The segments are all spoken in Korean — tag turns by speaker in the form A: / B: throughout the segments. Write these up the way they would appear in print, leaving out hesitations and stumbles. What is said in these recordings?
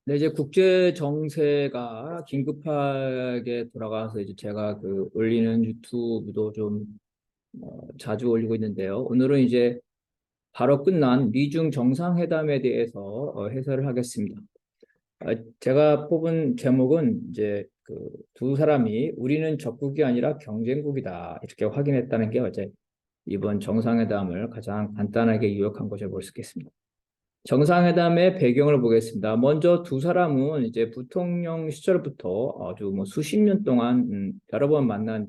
A: 네, 이제 국제 정세가 긴급하게 돌아가서 이제 제가 올리는 유튜브도 좀 자주 올리고 있는데요. 오늘은 이제 바로 끝난 미중 정상회담에 대해서 해설을 하겠습니다. 제가 뽑은 제목은 이제 그 두 사람이 우리는 적국이 아니라 경쟁국이다 이렇게 확인했다는 게 어제 이번 정상회담을 가장 간단하게 요약한 것을 볼 수 있겠습니다. 정상회담의 배경을 보겠습니다. 먼저 두 사람은 이제 부통령 시절부터 아주 뭐 수십 년 동안 여러 번 만난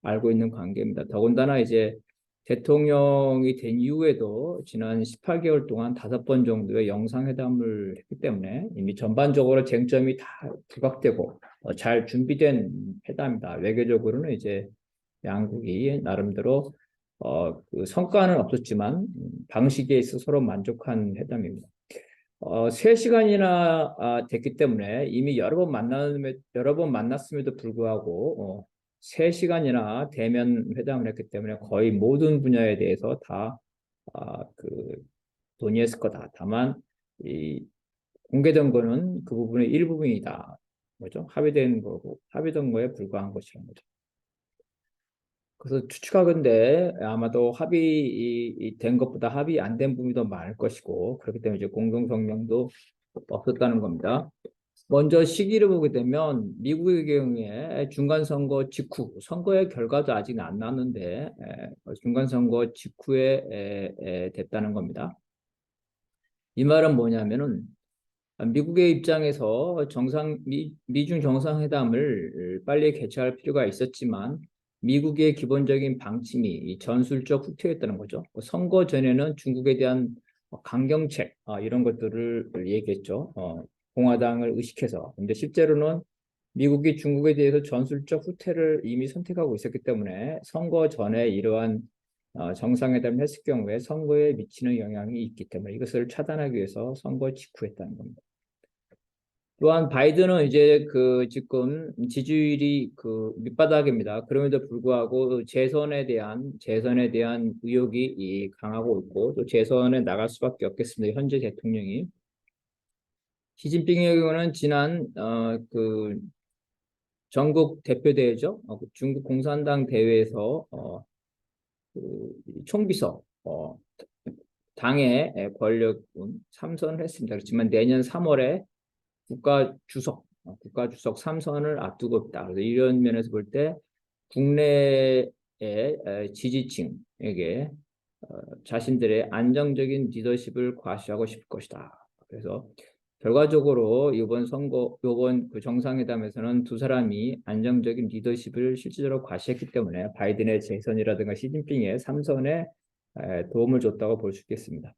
A: 알고 있는 관계입니다. 더군다나 이제 대통령이 된 이후에도 지난 18개월 동안 5번 정도의 영상회담을 했기 때문에 이미 전반적으로 쟁점이 다 부각되고 잘 준비된 회담이다. 외교적으로는 이제 양국이 나름대로 그 성과는 없었지만 방식에 있어 서로 만족한 회담입니다. 3시간이나 됐기 때문에 이미 여러 번 만났음에도 불구하고 3시간이나 대면 회담을 했기 때문에 거의 모든 분야에 대해서 다 논의했을 거다. 다만 이 공개된 거는 그 부분의 일부분이다. 뭐죠? 합의된 거에 불과한 것이라는 거죠. 그래서 추측하건대 아마도 합의된 것보다 합의 안 된 부분이 더 많을 것이고 그렇기 때문에 이제 공동 성명도 없었다는 겁니다. 먼저 시기를 보게 되면 미국의 경우에 중간 선거 직후 선거의 결과도 아직 안 나왔는데 중간 선거 직후에 됐다는 겁니다. 이 말은 뭐냐면은 미국의 입장에서 미중 정상회담을 빨리 개최할 필요가 있었지만 미국의 기본적인 방침이 이 전술적 후퇴였다는 거죠. 선거 전에는 중국에 대한 강경책 이런 것들을 얘기했죠. 공화당을 의식해서. 근데 실제로는 미국이 중국에 대해서 전술적 후퇴를 이미 선택하고 있었기 때문에 선거 전에 이러한 정상회담을 했을 경우에 선거에 미치는 영향이 있기 때문에 이것을 차단하기 위해서 선거 직후 했다는 겁니다. 또한 바이든은 이제 지금 지지율이 밑바닥입니다. 그럼에도 불구하고 재선에 대한 의욕이 강하고 있고 또 재선에 나갈 수밖에 없겠습니다. 현재 대통령이 시진핑의 경우는 지난 전국 대표 대회죠. 중국 공산당 대회에서 총비서 당의 권력은 삼선을 했습니다. 그렇지만 내년 3월에 국가 주석 3선을 앞두고 있다. 그래서 이런 면에서 볼 때 국내의 지지층에게 자신들의 안정적인 리더십을 과시하고 싶을 것이다. 그래서 결과적으로 이번 그 정상회담에서는 두 사람이 안정적인 리더십을 실질적으로 과시했기 때문에 바이든의 재선이라든가 시진핑의 3선에 도움을 줬다고 볼 수 있겠습니다.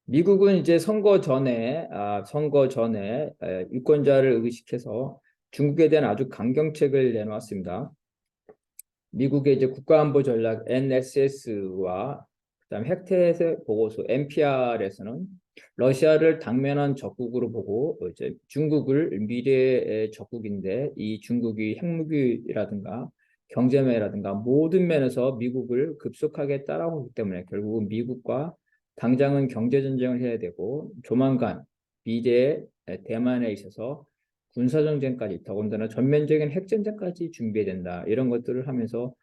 A: 미국은 이제 선거 전에 유권자를 의식해서 중국에 대한 아주 강경책을 내놓았습니다. 미국의 이제 국가안보 전략 NSS와 그다음 핵태세 보고서 NPR에서는 러시아를 당면한 적국으로 보고 이제 중국을 미래의 적국인데 이 중국이 핵무기라든가 경제면이라든가 모든 면에서 미국을 급속하게 따라오기 때문에 결국은 미국과 당장은 경제 전쟁을 해야 되고 조만간 미래의 대만에 있어서 군사전쟁까지 더군다나 전면적인 핵전쟁까지 준비해야 된다. 이런 것들을 하면서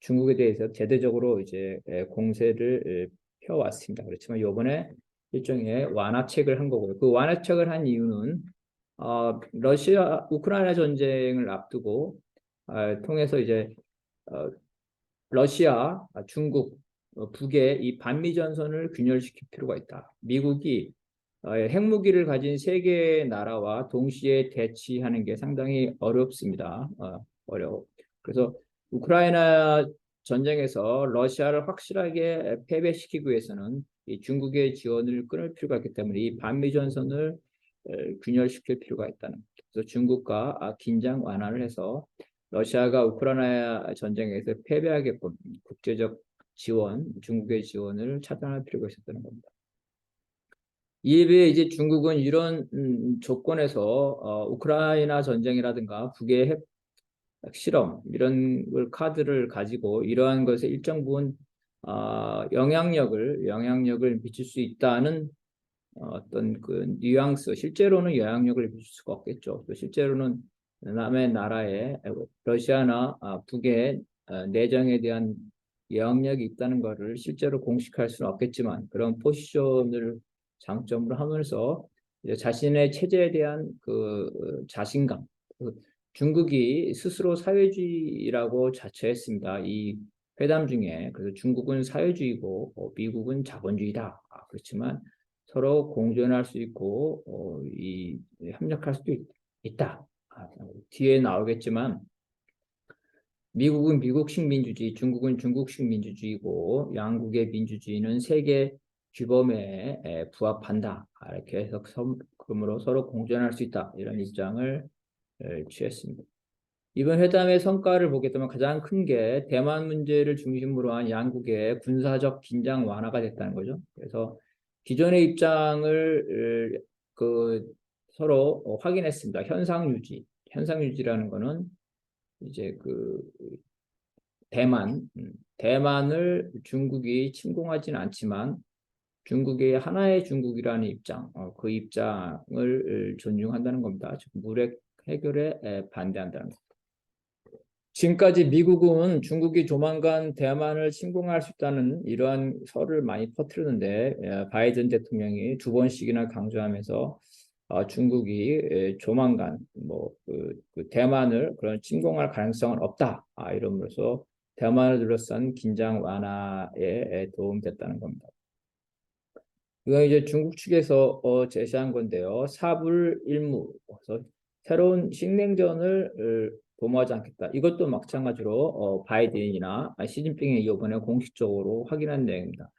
A: 중국에 대해서 제대적으로 이제 공세를 펴왔습니다. 그렇지만 이번에 일종의 완화책을 한 거고요. 그 완화책을 한 이유는 우크라이나 전쟁을 앞두고 통해서 이제 러시아, 중국, 북의 이 반미 전선을 균열시킬 필요가 있다. 미국이 핵무기를 가진 세 개의 나라와 동시에 대치하는 게 상당히 어렵습니다. 어려워. 그래서 우크라이나 전쟁에서 러시아를 확실하게 패배시키기 위해서는 이 중국의 지원을 끊을 필요가 있기 때문에 이 반미 전선을 균열시킬 필요가 있다는 거죠. 그래서 중국과 긴장 완화를 해서 러시아가 우크라이나 전쟁에서 패배하게끔 국제적 중국의 지원을 차단할 필요가 있었다는 겁니다. 이에 비해 이제 중국은 이런 조건에서 우크라이나 전쟁이라든가 북의 핵실험 이런 카드를 가지고 이러한 것에 일정 부분 영향력을 미칠 수 있다는 어떤 그 뉘앙스, 실제로는 영향력을 미칠 수가 없겠죠. 또 실제로는 남의 나라에 러시아나 북의 내정에 대한 영향력이 있다는 것을 실제로 공식할 수는 없겠지만 그런 포지션을 장점으로 하면서 이제 자신의 체제에 대한 그 자신감, 그 중국이 스스로 사회주의라고 자처했습니다. 이 회담 중에. 그래서 중국은 사회주의고 미국은 자본주의다. 그렇지만 서로 공존할 수 있고 협력할 수도 있다. 뒤에 나오겠지만 미국은 미국식 민주주의, 중국은 중국식 민주주의고 양국의 민주주의는 세계 규범에 부합한다. 이렇게 해서 그러므로 서로 공존할 수 있다. 이런 입장을 취했습니다. 이번 회담의 성과를 보게 되면 가장 큰 게 대만 문제를 중심으로 한 양국의 군사적 긴장 완화가 됐다는 거죠. 그래서 기존의 입장을 그 서로 확인했습니다. 현상 유지. 현상 유지라는 거는 이제 그 대만을 중국이 침공하지는 않지만 중국의 하나의 중국이라는 입장, 그 입장을 존중한다는 겁니다. 즉 무력 해결에 반대한다는 것. 지금까지 미국은 중국이 조만간 대만을 침공할 수 있다는 이러한 설을 많이 퍼뜨렸는데 바이든 대통령이 두 번씩이나 강조하면서 중국이 조만간 그 대만을 그런 침공할 가능성은 없다. 이러면서 대만을 둘러싼 긴장 완화에 도움됐다는 겁니다. 이건 이제 중국 측에서 제시한 건데요. 사불일무. 그래서 새로운 신냉전을 도모하지 않겠다. 이것도 마찬가지로 바이든이나 시진핑이 이번에 공식적으로 확인한 내용입니다.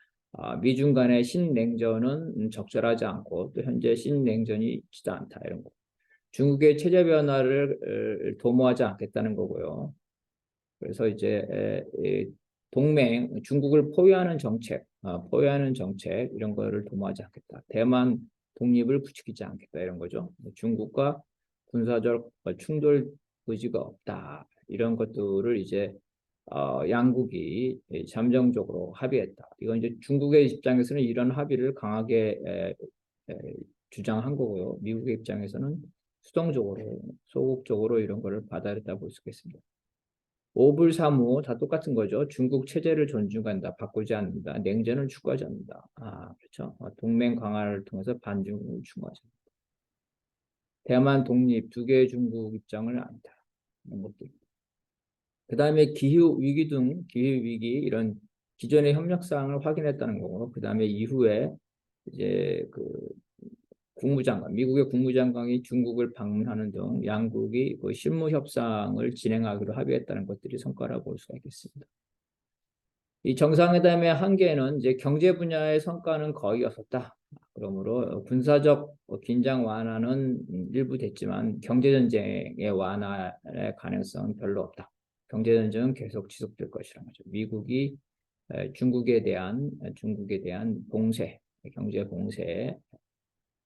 A: 미중 간의 신냉전은 적절하지 않고 또 현재 신냉전이 있지도 않다. 이런 거. 중국의 체제 변화를 도모하지 않겠다는 거고요. 그래서 이제 동맹, 중국을 포위하는 정책 이런 거를 도모하지 않겠다. 대만 독립을 부추기지 않겠다 이런 거죠. 중국과 군사적 충돌 의지가 없다. 이런 것들을 이제 양국이 잠정적으로 합의했다. 이건 이제 중국의 입장에서는 이런 합의를 강하게 주장한 거고요. 미국의 입장에서는 수동적으로, 소극적으로 이런 거를 받아들였다 볼 수 있겠습니다. 오불사무 다 똑같은 거죠. 중국 체제를 존중한다. 바꾸지 않는다. 냉전을 추구하지 않는다. 그렇죠. 동맹 강화를 통해서 반중을 추구하지 않는다. 대만 독립 두 개의 중국 입장을 안다. 이런 것들. 그다음에 기후 위기 등 기후 위기 이런 기존의 협력 사항을 확인했다는 거고, 그다음에 이후에 이제 그 미국의 국무장관이 중국을 방문하는 등 양국이 그 실무 협상을 진행하기로 합의했다는 것들이 성과라고 볼 수가 있겠습니다. 이 정상회담의 한계는 이제 경제 분야의 성과는 거의 없었다. 그러므로 군사적 긴장 완화는 일부 됐지만 경제 전쟁의 완화의 가능성은 별로 없다. 경제 전쟁은 계속 지속될 것이라는 거죠. 미국이 중국에 대한 봉쇄, 경제 봉쇄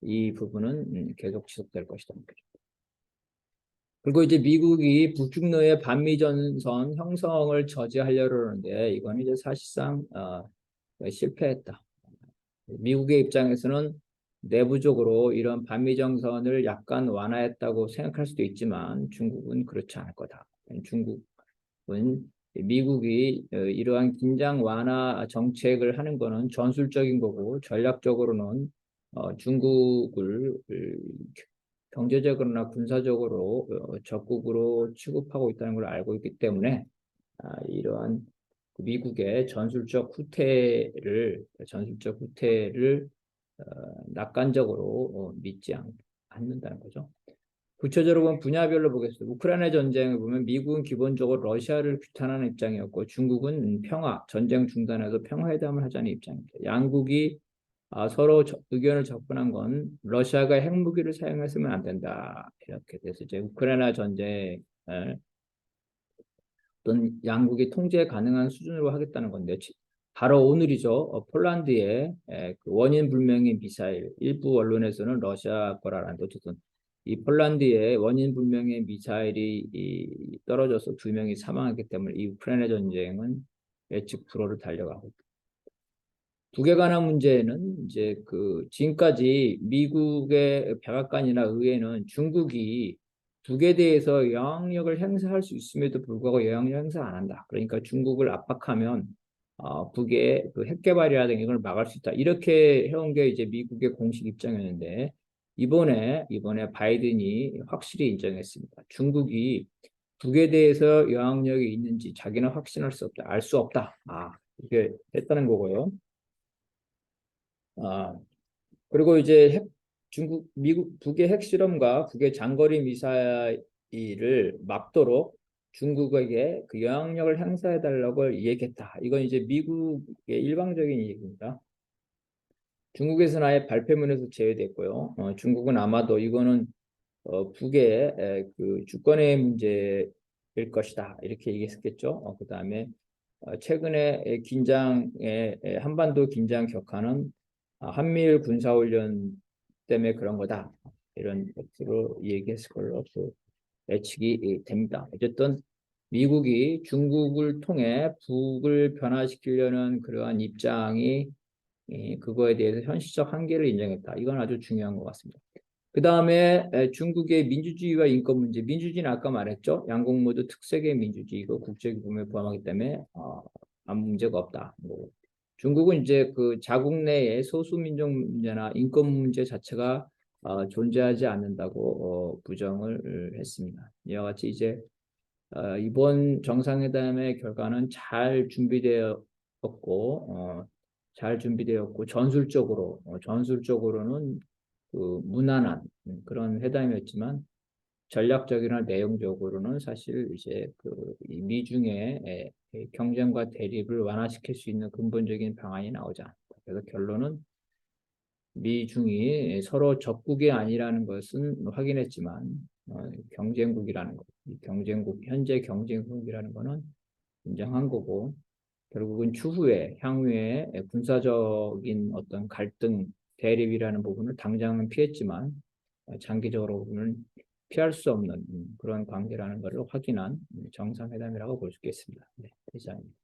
A: 이 부분은 계속 지속될 것이다. 그리고 이제 미국이 북중로의 반미전선 형성을 저지하려고 하는데 이건 이제 사실상 실패했다. 미국의 입장에서는 내부적으로 이런 반미정선을 약간 완화했다고 생각할 수도 있지만 중국은 그렇지 않을 거다. 중국은 미국이 이러한 긴장 완화 정책을 하는 거는 전술적인 거고 전략적으로는 중국을 경제적으로나 군사적으로 적국으로 취급하고 있다는 걸 알고 있기 때문에 이러한 미국의 전술적 후퇴를 낙관적으로 믿지 않는다는 거죠. 구체적으로 보면 분야별로 보겠습니다. 우크라이나 전쟁을 보면 미국은 기본적으로 러시아를 규탄하는 입장이었고 중국은 전쟁 중단해서 평화회담을 하자는 입장입니다. 양국이 서로 의견을 접근한 건 러시아가 핵무기를 사용했으면 안 된다. 이렇게 돼서 이제 우크라이나 전쟁을 어떤 양국이 통제 가능한 수준으로 하겠다는 건데 바로 오늘이죠. 폴란드의 그 원인 불명의 미사일 일부 언론에서는 러시아 거라는데 어쨌든 이 폴란드의 원인 불명의 미사일이 떨어져서 2명이 사망했기 때문에 이 우크라이나 전쟁은 예측 불허를 달려가고 있다. 북에 관한 문제는 이제 그 지금까지 미국의 백악관이나 의회는 중국이 북에 대해서 영향력을 행사할 수 있음에도 불구하고 영향력 행사 안 한다. 그러니까 중국을 압박하면 북의 그 핵 개발이라든가 이걸 막을 수 있다. 이렇게 해온 게 이제 미국의 공식 입장이었는데 이번에 바이든이 확실히 인정했습니다. 중국이 북에 대해서 영향력이 있는지 자기는 확신할 수 없다, 알 수 없다. 이게 했다는 거고요. 아, 그리고 이제 북의 핵실험과 북의 장거리 미사일을 막도록 중국에게 그 영향력을 행사해 달라고 얘기했다. 이건 이제 미국의 일방적인 얘기입니다. 중국에서는 아예 발표문에서 제외됐고요. 중국은 아마도 이거는 북의 그 주권의 문제일 것이다. 이렇게 얘기했겠죠. 그다음에 최근에 한반도 긴장 격화는 한미일 군사훈련 때문에 그런 거다. 이런 것으로 얘기했을 걸로 예측이 됩니다. 어쨌든 미국이 중국을 통해 북을 변화시키려는 그러한 입장이 그거에 대해서 현실적 한계를 인정했다. 이건 아주 중요한 것 같습니다. 그 다음에 중국의 민주주의와 인권 문제. 민주주의는 아까 말했죠. 양국 모두 특색의 민주주의고 국제규범에 포함하기 때문에 아무 문제가 없다. 중국은 이제 그 자국 내에 소수민족 문제나 인권 문제 자체가 존재하지 않는다고 부정을 했습니다. 이와 같이 이제 이번 정상회담의 결과는 잘 준비되었고 전술적으로는 그 무난한 그런 회담이었지만 전략적이나 내용적으로는 사실 이제 이 미중의 경쟁과 대립을 완화시킬 수 있는 근본적인 방안이 나오지 않았다. 그래서 결론은 미중이 서로 적국이 아니라는 것은 확인했지만 경쟁국이라는 것, 현재 경쟁국이라는 것은 인정한 거고 결국은 향후에 군사적인 어떤 갈등, 대립이라는 부분을 당장은 피했지만 장기적으로 보면 피할 수 없는 그런 관계라는 것을 확인한 정상회담이라고 볼 수 있겠습니다. 네, 이상입니다.